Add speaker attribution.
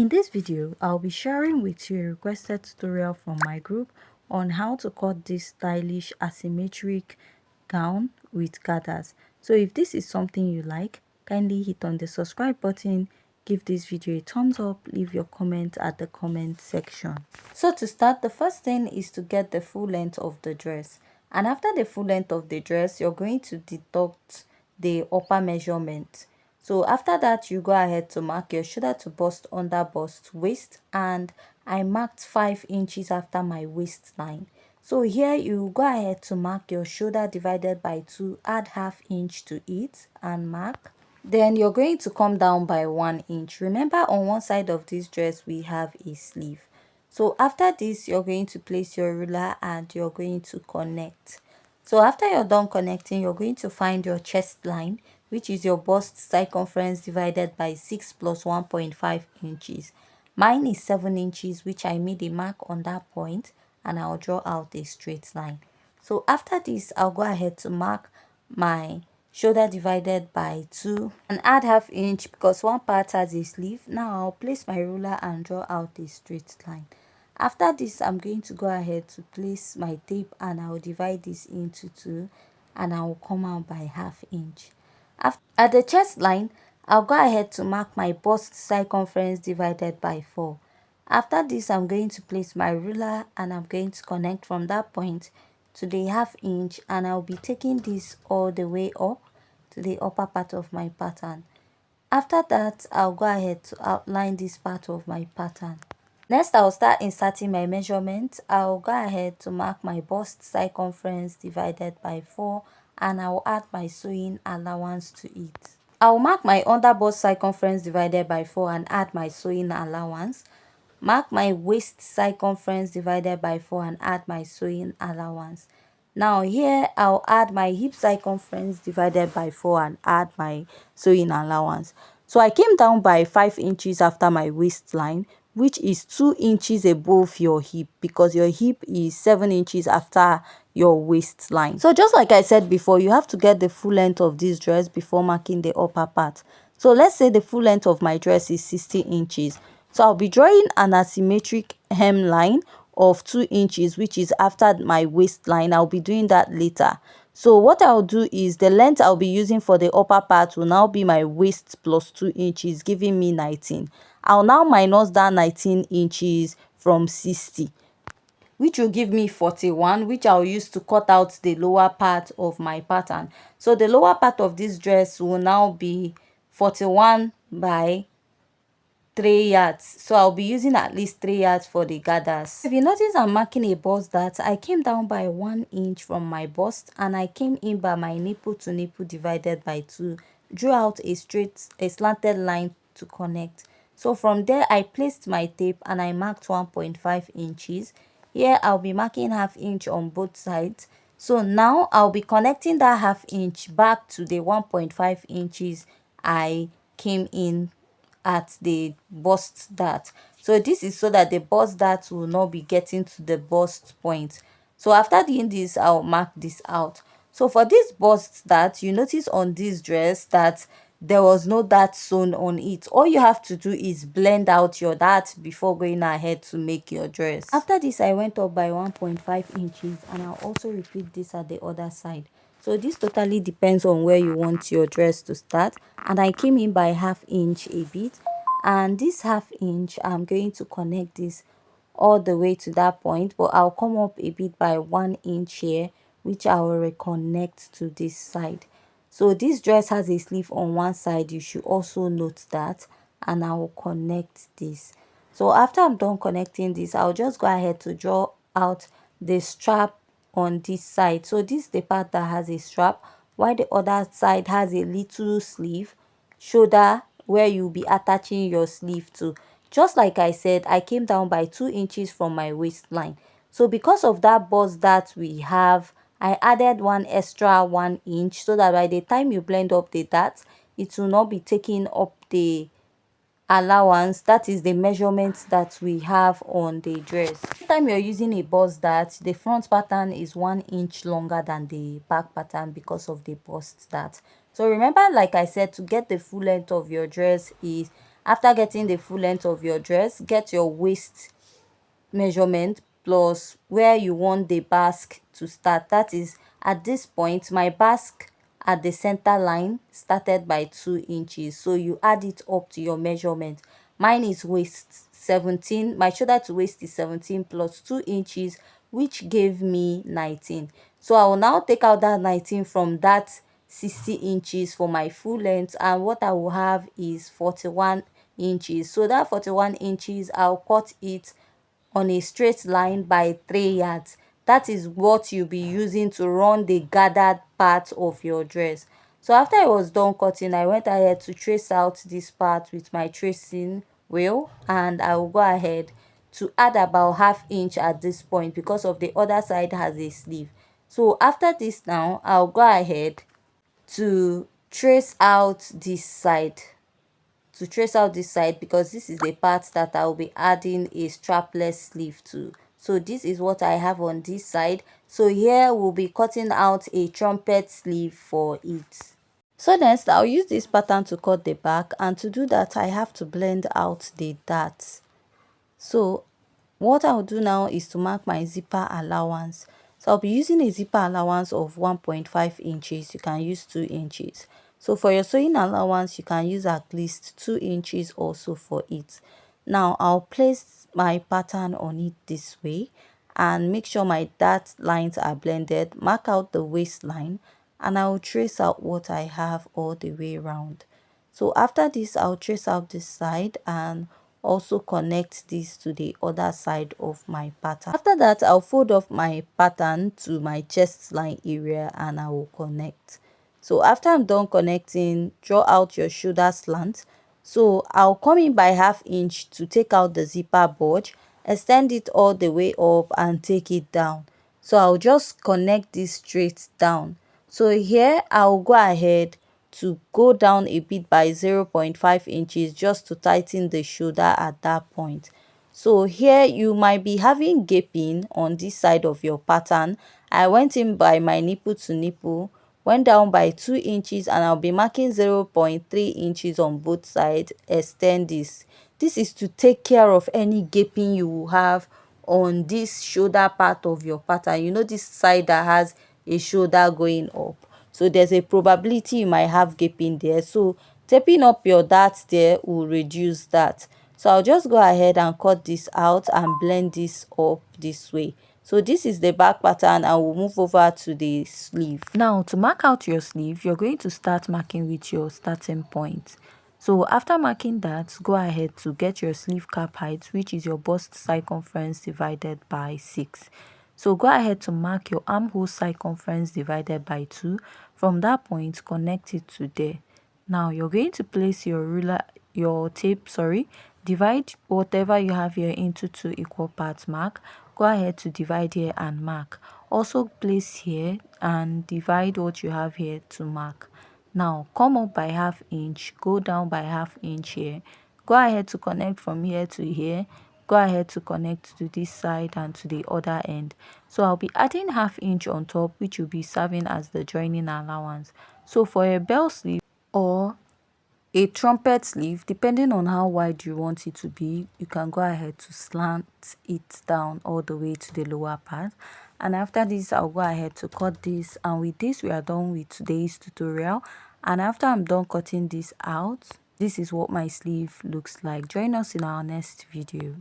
Speaker 1: In this video, I'll be sharing with you a requested tutorial from my group on how to cut this stylish asymmetric gown with gathers. So if this is something you like, kindly hit on the subscribe button, give this video a thumbs up, leave your comment at the comment section. So to start, the first thing is to get the full length of the dress. And after the full length of the dress, you're going to deduct the upper measurement. So after that, you go ahead to mark your shoulder to bust, under bust, waist, and I marked 5 inches after my waistline. So here you go ahead to mark your shoulder divided by 2, add ½ inch to it and mark. Then you're going to come down by 1 inch. Remember, on one side of this dress we have a sleeve. So after this, you're going to place your ruler and you're going to connect. So after you're done connecting, you're going to find your chest line, which is your bust circumference divided by 6 plus 1.5 inches. Mine is 7 inches, which I made a mark on that point, and I'll draw out a straight line. So after this, I'll go ahead to mark my shoulder divided by 2 and add ½ inch because one part has a sleeve. Now I'll place my ruler and draw out a straight line. After this, I'm going to go ahead to place my tape and I'll divide this into 2 and I will come out by ½ inch. At the chest line, I'll go ahead to mark my bust circumference divided by 4. After this, I'm going to place my ruler and I'm going to connect from that point to the ½ inch, and I'll be taking this all the way up to the upper part of my pattern. After that, I'll go ahead to outline this part of my pattern. Next, I'll start inserting my measurement. I'll go ahead to mark my bust circumference divided by 4 and I'll add my sewing allowance to it. I'll mark my under bust circumference divided by 4 and add my sewing allowance. Mark my waist circumference divided by 4 and add my sewing allowance. Now here I'll add my hip circumference divided by 4 and add my sewing allowance. So I came down by 5 inches after my waistline, which is 2 inches above your hip because your hip is 7 inches after your waistline. So just like I said before, you have to get the full length of this dress before marking the upper part. So let's say the full length of my dress is 60 inches. So I'll be drawing an asymmetric hemline of 2 inches, which is after my waistline. I'll be doing that later. So what I'll do is the length I'll be using for the upper part will now be my waist plus 2 inches, giving me 19. I'll now minus that 19 inches from 60, which will give me 41, which I'll use to cut out the lower part of my pattern. So the lower part of this dress will now be 41 by 3 yards. So I'll be using at least 3 yards for the gathers. If you notice, I'm marking a bust that I came down by 1 inch from my bust and I came in by my nipple to nipple divided by 2, drew out a slanted line to connect. So from there, I placed my tape and I marked 1.5 inches. Here I'll be marking ½ inch on both sides. So now I'll be connecting that ½ inch back to the 1.5 inches I came in at the bust dart. So this is so that the bust dart will not be getting to the bust point. So after doing this, I'll mark this out. So for this bust dart, you notice on this dress that there was no dart sewn on it. All you have to do is blend out your dart before going ahead to make your dress. After this, I went up by 1.5 inches and I'll also repeat this at the other side. So this totally depends on where you want your dress to start, and I came in by ½ inch a bit, and this ½ inch I'm going to connect this all the way to that point, but I'll come up a bit by 1 inch here, which I will reconnect to this side. So this dress has a sleeve on one side, you should also note that, and I will connect this. So after I'm done connecting this, I'll just go ahead to draw out the strap on this side. So this is the part that has a strap, while the other side has a little sleeve shoulder where you'll be attaching your sleeve to. Just like I said, I came down by 2 inches from my waistline. So because of that bust that we have, I added one extra 1 inch so that by the time you blend up the dart, it will not be taking up the allowance, that is the measurements that we have on the dress. Anytime you're using a bust dart, the front pattern is 1 inch longer than the back pattern because of the bust dart. So remember, like I said, to get the full length of your dress is After getting the full length of your dress, get your waist measurement plus where you want the basque to start. That is, at this point my basque at the center line started by 2 inches, so you add it up to your measurement. Mine is waist 17, my shoulder to waist is 17 plus 2 inches, which gave me 19. So I will now take out that 19 from that 60 inches for my full length, and what I will have is 41 inches. So that 41 inches, I'll cut it on a straight line by 3 yards. That is what you'll be using to run the gathered part of your dress. So after I was done cutting, I went ahead to trace out this part with my tracing wheel, and I will go ahead to add about half inch at this point because of the other side has a sleeve. So after this now, I'll go ahead to trace out this side because this is the part that I'll be adding a strapless sleeve to. So this is what I have on this side. So here we'll be cutting out a trumpet sleeve for it. So next I'll use this pattern to cut the back, and to do that I have to blend out the darts. So what I'll do now is to mark my zipper allowance. So I'll be using a zipper allowance of 1.5 inches. You can use 2 inches. So for your sewing allowance, you can use at least 2 inches also for it. Now I'll place my pattern on it this way and make sure my dart lines are blended. Mark out the waistline, and I'll trace out what I have all the way around. So after this, I'll trace out this side and also connect this to the other side of my pattern. After that, I'll fold off my pattern to my chest line area and I will connect. So after I'm done connecting, draw out your shoulder slant. So I'll come in by half inch to take out the zipper bulge, extend it all the way up and take it down. So I'll just connect this straight down. So here I'll go ahead to go down a bit by 0.5 inches just to tighten the shoulder at that point. So here you might be having gaping on this side of your pattern. I went in by my nipple to nipple, went down by 2 inches, and I'll be marking 0.3 inches on both sides. Extend this. This is to take care of any gaping you will have on this shoulder part of your pattern. You know, this side that has a shoulder going up, so there's a probability you might have gaping there. So taping up your darts there will reduce that. So I'll just go ahead and cut this out and blend this up this way. So this is the back pattern, and we'll move over to the sleeve. Now to mark out your sleeve, you're going to start marking with your starting point. So after marking that, go ahead to get your sleeve cap height, which is your bust circumference divided by 6. So go ahead to mark your armhole circumference divided by 2. From that point, connect it to there. Now you're going to place your tape, divide whatever you have here into 2 equal parts. Mark. Go ahead to divide here and mark. Also place here and divide what you have here to mark. Now come up by half inch, go down by half inch here. Go ahead to connect from here to here. Go ahead to connect to this side and to the other end. So I'll be adding half inch on top, which will be serving as the joining allowance. So for a bell sleeve or a trumpet sleeve, depending on how wide you want it to be, you can go ahead to slant it down all the way to the lower part. And after this, I'll go ahead to cut this, and with this we are done with today's tutorial. And after I'm done cutting this out, this is what my sleeve looks like. Join us in our next video.